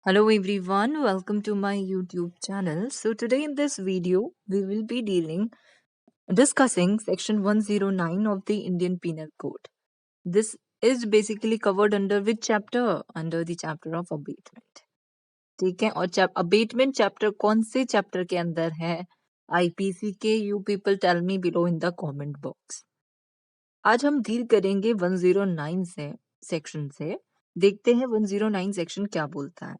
Hello everyone, welcome to my YouTube channel. So today in this video, we will be discussing section 109 of the Indian Penal Code. This is basically covered under which chapter? Under the chapter of abatement. ठीक है और abatement chapter कौन से chapter के अंदर है? IPC के you people tell me below in the comment box. आज हम डील करेंगे 109 से सेक्शन से. देखते हैं 109 सेक्शन क्या बोलता है.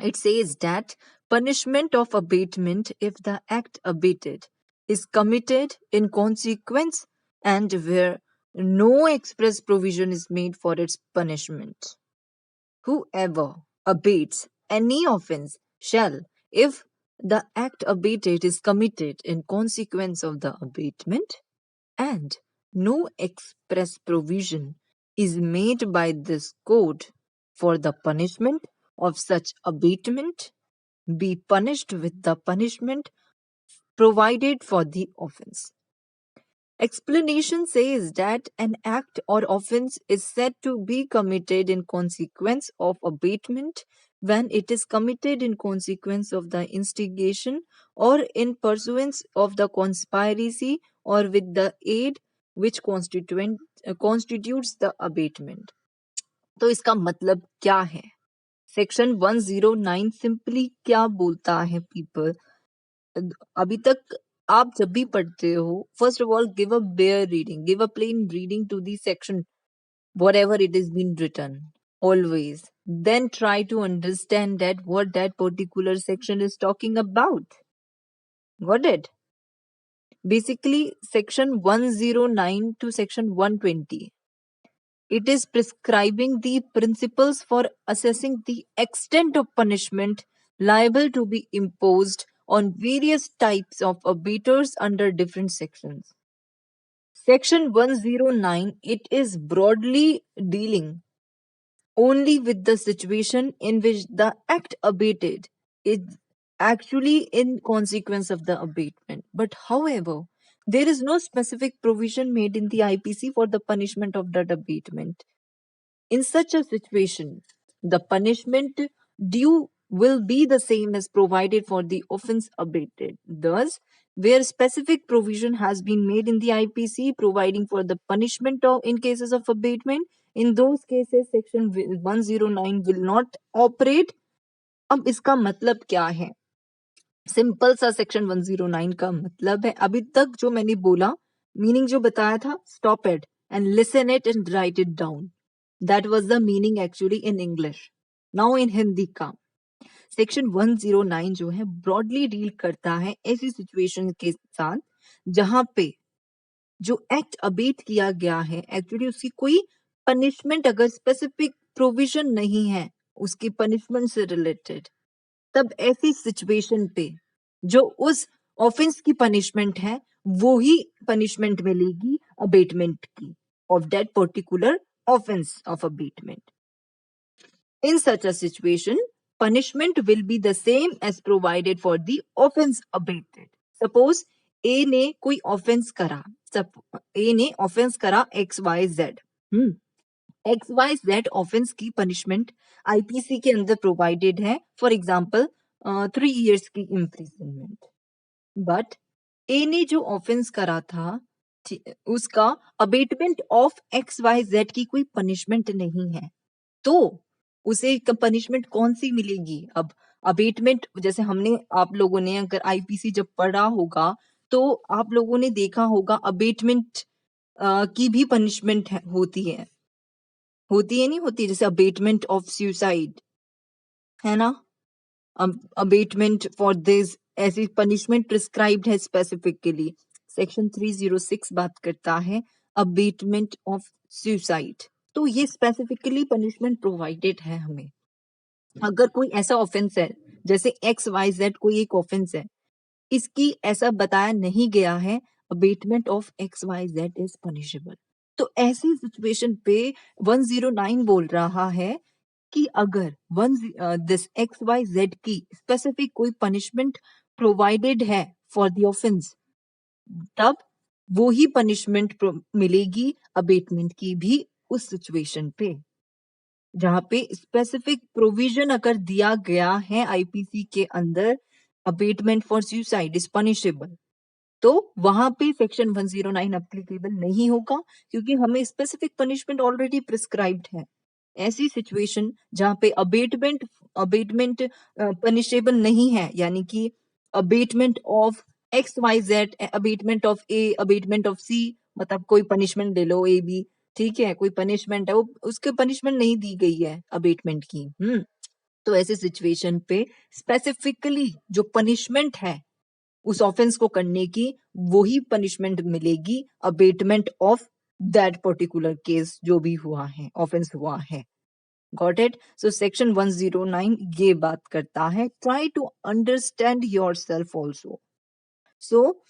It says that punishment of abatement if the act abated is committed in consequence and where no express provision is made for its punishment. Whoever abates any offense shall, if the act abated is committed in consequence of the abatement and no express provision is made by this code for the punishment of such abatement, be punished with the punishment provided for the offense. Explanation says that an act or offense is said to be committed in consequence of abatement when it is committed in consequence of the instigation or in pursuance of the conspiracy or with the aid which constitutes the abatement. तो इसका मतलब क्या है? Section 109 simply क्या बोलता है people? अभी तक आप जब भी पढ़ते हो, first of all give a bare reading, give a plain reading to the section whatever it is been written always, then try to understand that what that particular section is talking about. Got it? Basically section 109 to section 120, it is prescribing the principles for assessing the extent of punishment liable to be imposed on various types of abaters under different sections. Section 109, it is broadly dealing only with the situation in which the act abated is actually in consequence of the abatement. But however, there is no specific provision made in the IPC for the punishment of that abatement. In such a situation, the punishment due will be the same as provided for the offense abated. Thus, where specific provision has been made in the IPC providing for the punishment of in cases of abatement, in those cases section 109 will not operate. अब इसका मतलब क्या है? Simple सा section 109 का मतलब है, अभी तक जो मैंने बोला मीनिंग जो बताया था, stop it and listen it and right it down. That was the meaning actually in English. Now in Hindi का सेक्शन 109 जो है ब्रॉडली डील करता है ऐसी सिचुएशन के साथ जहां पे जो एक्ट अबेट किया गया है एक्चुअली उसकी कोई पनिशमेंट अगर स्पेसिफिक प्रोविजन नहीं है उसकी पनिशमेंट से रिलेटेड, तब ऐसी सिचुएशन पे जो उस ऑफेंस की पनिशमेंट है वो ही पनिशमेंट मिलेगी अबेटमेंट की of that particular offense of abatement. In such a situation, punishment will be the same as provided for the offense abated. Suppose A ने कोई offense करा, A ने offense करा XYZ. XYZ offense की punishment IPC के अंदर provided है, for example 3 years की imprisonment. But A ने जो offense करा था उसका अबेटमेंट ऑफ XYZ की कोई पनिशमेंट नहीं है, तो उसे पनिशमेंट कौन सी मिलेगी? अब अबेटमेंट जैसे हमने आप लोगों ने अगर आईपीसी जब पढ़ा होगा तो आप लोगों ने देखा होगा अबेटमेंट की भी पनिशमेंट होती है नहीं होती? जैसे अबेटमेंट ऑफ सुसाइड है ना, अबेटमेंट फॉर दिस, ऐसी पनिशमेंट प्रिस्क्राइब्ड है स्पेसिफिकली. सेक्शन 306 बात करता है अबेटमेंट ऑफ सुसाइड, तो ये स्पेसिफिकली पनिशमेंट प्रोवाइडेड है हमें. अगर कोई ऐसा ऑफेंस है जैसे XYZ कोई एक ऑफेंस है, इसकी ऐसा बताया नहीं गया है abetment of XYZ is punishable, तो ऐसी सिचुएशन पे 109 बोल रहा है कि अगर दिस XYZ की स्पेसिफिक कोई पनिशमेंट प्रोवाइडेड है फॉर द ऑफेंस, तब वो ही पनिशमेंट मिलेगी अबेटमेंट की भी उस सिचुएशन पे. जहां पे स्पेसिफिक प्रोविजन अगर दिया गया है आईपीसी के अंदर, abetment for suicide is punishable, तो वहां पे सेक्शन 109 अप्लीकेबल नहीं होगा, क्योंकि हमें स्पेसिफिक पनिशमेंट ऑलरेडी प्रिस्क्राइब्ड है। ऐसी सिचुएशन जहां पे अबेटमेंट अबेटमेंट पनिशेबल नहीं है, यानी कि abetment of X Y Z, abetment of A, abetment of C, मतलब कोई पनिशमेंट ले लो ए बी, ठीक है, कोई पनिशमेंट है, वो उसके पनिशमेंट नहीं दी गई है अबेटमेंट की। तो ऐसे सिचुएशन पे स्पेसिफिकली जो पनिशमेंट है उस ऑफेंस को करने की, वही पनिशमेंट मिलेगी abetment of that particular case जो भी हुआ है, ऑफेंस हुआ है। Got it? सो सेक्शन 109 ये बात करता है, try to understand yourself also. So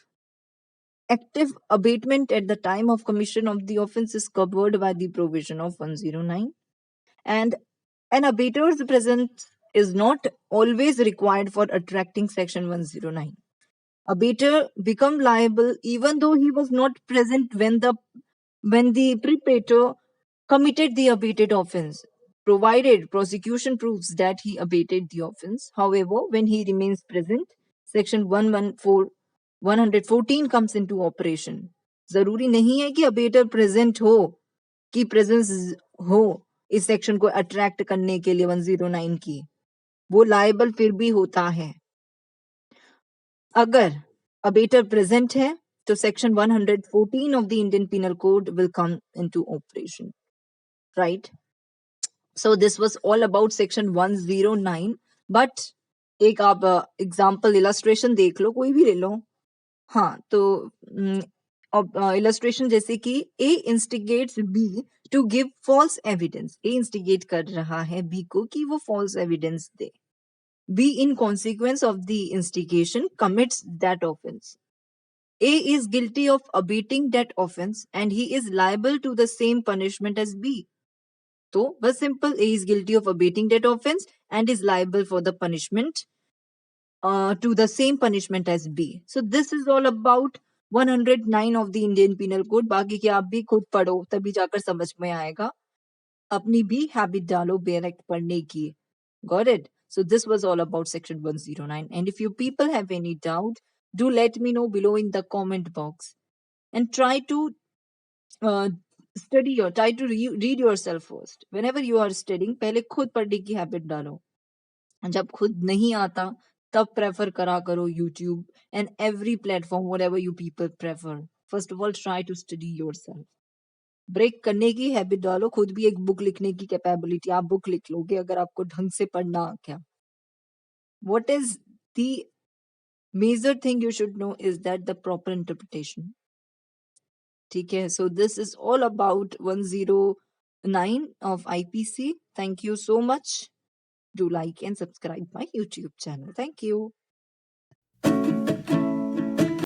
active abatement at the time of commission of the offense is covered by the provision of 109, and an abater's presence is not always required for attracting section 109. Abater become liable even though he was not present when the perpetrator committed the abated offense, provided prosecution proves that he abated the offense. However, when he remains present, section 114 comes into operation. जरूरी नहीं है कि abettor present हो, कि presence हो इस section को attract करने के लिए 109 की, वो लायबल फिर भी होता है। अगर अबेटर प्रेजेंट है तो section 114 of the Indian penal code will come into operation, right? So this was all about section 109, but एक आप एग्जांपल इलस्ट्रेशन देख लो, कोई भी ले लो। हाँ, तो इलस्ट्रेशन जैसे कि A instigates B to give false evidence, A instigate कर रहा है बी को कि वो फॉल्स एविडेंस दे। B, in consequence of the instigation, commits that offense. A is guilty of abating that offense and he is liable to the same punishment as B. So, was simple, A is guilty of abating that offense and is liable for the punishment to the same punishment as B. So, this is all about 109 of the Indian Penal Code. बाकी की आप भी खुद पढ़ो, तभी जाकर समझ में आएगा। अपनी भी हैबिट डालो बेयर एक्ट पढ़ने की। Got it? So this was all about section 109. And if you people have any doubt, do let me know below in the comment box. And try to uh, try to read yourself first. Whenever you are studying, पहले खुद पढ़ने की habit डालो। जब खुद नहीं आता, तब प्रेफर करा करो YouTube and every platform, whatever you people prefer. First of all, try to study yourself. Break करने की हैबिट डालो, खुद भी एक बुक लिखने की कैपेबिलिटी, आप बुक लिख लोगे अगर आपको ढंग से पढ़ना आ गया। What is the major thing you should know is that the proper interpretation. ठीक है, so this is all about 109 of IPC. Thank you so much. Do like and subscribe my YouTube channel. Thank you.